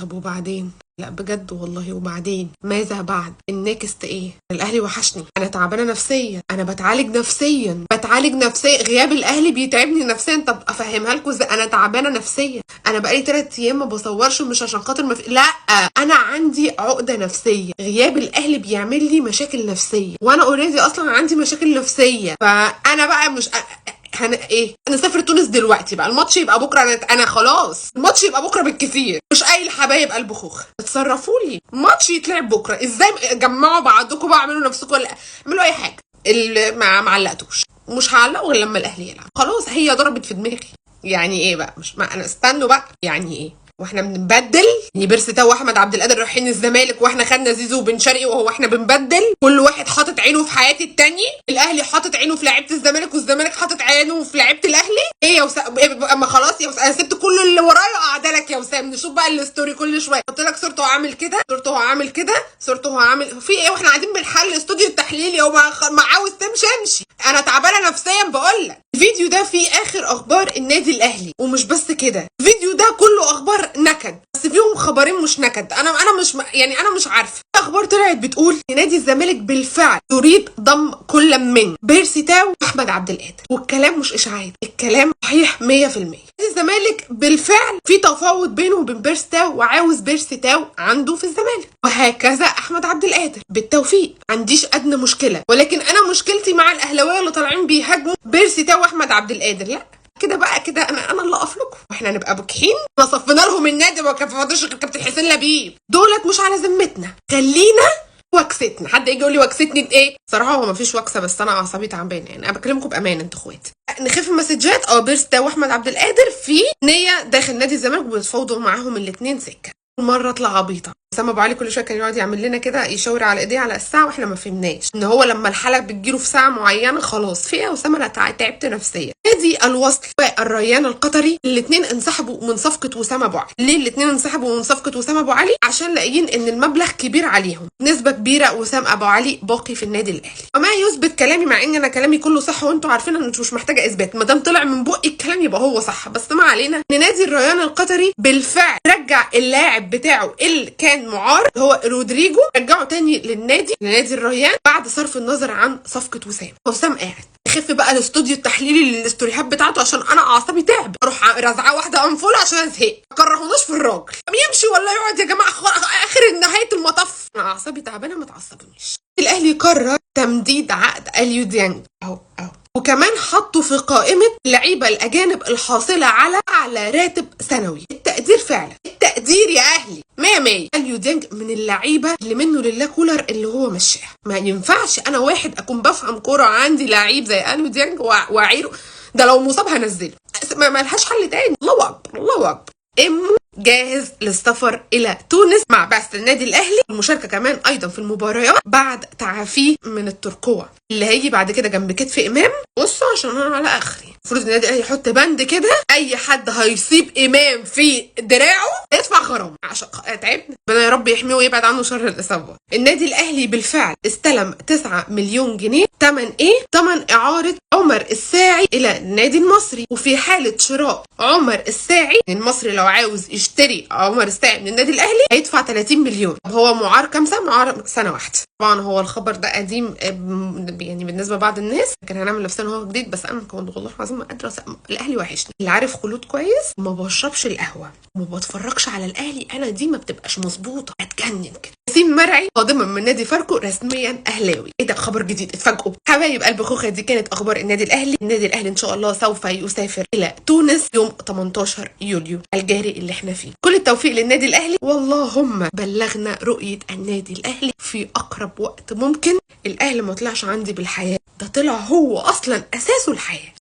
طب وبعدين؟ لا بجد والله، وبعدين ماذا بعد؟ النكست ايه؟ الاهلي وحشني، انا تعبانه نفسيا، انا بتعالج نفسيا، غياب الاهلي بيتعبني نفسيا. طب افهمها لكم ازاي؟ انا تعبانه نفسيا، انا بقالي 3 ايام ما بصورش، مش عشان خاطر لا، انا عندي عقده نفسيه، غياب الاهلي بيعمل لي مشاكل نفسيه، وانا اوريدي اصلا عندي مشاكل نفسيه، فانا بقى مش نسافر تونس دلوقتي بقى، الماتش يبقى بكره، انا خلاص الماتش يبقى بكره بالكثير، مش اي الحبايب قلب خوخ، اتصرفوا لي، الماتش يتلعب بكره ازاي؟ جمعوا بعضكم بقى، اعملوا نفسكم، ولا اعملوا اي حاجه، اللي ما علقتوش مش هعلقه غير لما الاهلي يلعب، خلاص هي ضربت في دماغي. يعني ايه بقى؟ مش ما انا استنوا بقى، يعني ايه واحنا بنبدل؟ يعني بيرسي تاو واحمد عبد القادر رايحين الزمالك، واحنا خدنا زيزو وبن شرقي، وهو احنا بنبدل؟ كل واحد حاطط عينه في حياه التاني، الاهلي حاطط عينه في لعيبه الزمالك، والزمالك حاطط عينه في لعيبه الاهلي. ايه يا وسام؟ اما خلاص يا وسام، انا سبت كل اللي ورايا وقاعده لك يا وسام، نشوف بقى الستوري كل شويه، قلت لك صورته هو عامل كده، صورته هو عامل كده، صورته هو عامل في ايه، واحنا قاعدين بنحل استوديو التحليلي، وما عاوز تمشي امشي، انا تعبانه نفسيا بقول لك. الفيديو ده فيه اخر اخبار النادي الاهلي، ومش بس كده، الفيديو ده كله اخبار نكد، بس فيهم خبرين مش نكد، انا مش عارفه. اخبار طلعت بتقول ان نادي الزمالك بالفعل يريد ضم كل من بيرسي تاو واحمد عبد القادر، والكلام مش اشاعات، الكلام صحيح 100%. نادي الزمالك بالفعل في تفاوض بينه وبين بيرسي تاو، وعاوز بيرسي تاو عنده في الزمالك، وهكذا احمد عبد القادر. بالتوفيق، عنديش ادنى مشكله، ولكن انا مشكلتي مع الاهلاويه اللي طالعين بيهاجموا بيرسي تاو واحمد عبد القادر. لا كده بقى، كده انا اللي اقف لكم، واحنا نبقى بكحين، احنا صفينا لهم النادي، ما كفاضوش غير كابتن حسين لبيب، دولت مش على ذمتنا، خلينا وكستنا. حد يجي يقول لي وكستني ايه؟ صراحه هو ما فيش وكسه، بس انا اعصابي تعبانه، يعني انا بكلمكم بامان، انتوا اخواتي. نخف مسجات، بيرسي تاو واحمد عبد القادر في نيه داخل نادي الزمالك، وبيتفاوضوا معاهم الاثنين سكه. مره اطلع عبيطه، اسامه ابو علي كل شويه كان يقعد يعمل لنا كده، يشاور على ايديه على الساعه، واحنا ما فهمناش ان هو لما الحلقه بتجيله في ساعه معينه خلاص. في ايه يا اسامه؟ انا تعبت نفسيا. نادي الوصل والريان القطري الاثنين انسحبوا من صفقه وسام ابو علي. ليه الاثنين انسحبوا من صفقه وسام ابو علي؟ عشان لاقيين ان المبلغ كبير عليهم، نسبه كبيره وسام ابو علي باقي في النادي الاهلي. وما يثبت كلامي، مع ان انا كلامي كله صح، وانتوا عارفين ان مش محتاجه اثبات، ما دام طلع من بقي الكلام يبقى هو صح، بس ما علينا، ان نادي الريان القطري بالفعل رجع اللاعب بتاعه اللي كان معار، هو رودريجو، رجعه تاني لنادي الريان بعد صرف النظر عن صفقه وسام قاعد يخف بقى الاستوديو التحليلي للاستوريهات بتاعته، عشان انا اعصابي تعب، اروح رازعه واحده انفول عشان انا زهقت. ما كرهوناش في الراجل، يمشي ولا يقعد يا جماعه، اخر نهايه المطاف، انا اعصابي تعبانه، ما تعصبنيش. الاهلي قرر تمديد عقد اليو ديانج اهو، وكمان حطوا في قائمه اللعيبه الاجانب الحاصله على اعلى راتب سنوي. التقدير فعلا، التقدير يا اهلي 100. اليو ديانج من اللعيبه اللي منه لله كولر اللي هو مشاها، ما ينفعش انا واحد اكون بفهم كوره عندي لعيب زي اليو ديانج واعيره، ده لو مصاب هنزله، ما لهاش حل تاني. الله اكبر الله اكبر. جاهز للسفر الى تونس مع بعثة النادي الاهلي، والمشاركه كمان ايضا في المباريات بعد تعافيه من الترقوه اللي هيجي بعد كده جنب كتف امام. بصوا عشان انا على اخري، المفروض النادي الاهلي يحط بند كده، اي حد هيصيب امام في دراعه يدفع غرامه، عشان تعبنا، ربنا يا رب يحميه ويبعد عنه شر الاصابه. النادي الاهلي بالفعل استلم 9 مليون جنيه ثمن اعاره عمر الساعي الى النادي المصري، وفي حاله شراء عمر الساعي المصري لو عاوز يشتري عمر الساعي من النادي الاهلي هيدفع 30 مليون. طب هو معار كام سنه؟ معار سنه واحده. طبعا هو الخبر ده قديم يعني بالنسبه لبعض الناس، لكن هنعمل نفسنا هو جديد، بس انا كنت والله العظيم ما قادره. الاهلي وحشني، اللي عارف خلود كويس، ما بشربش القهوه وما بتفرجش على الاهلي، انا دي ما بتبقاش مظبوطه، اتجنن كده. ياسين مرعي قادما من نادي فاركو رسميا اهلاوي. ايه ده؟ خبر جديد، اتفاجئوا حبايب قلب خوخه. دي كانت اخبار النادي الاهلي. النادي الاهلي ان شاء الله سوف يسافر الى تونس يوم 18 يوليو الجاري اللي احنا فيه. كل التوفيق للنادي الاهلي، واللهم بلغنا رؤيه النادي الاهلي في اقرب وقت ممكن. الاهلي ما طلعش عندي بالحياه، ده طلع هو اصلا اساسه الحياه.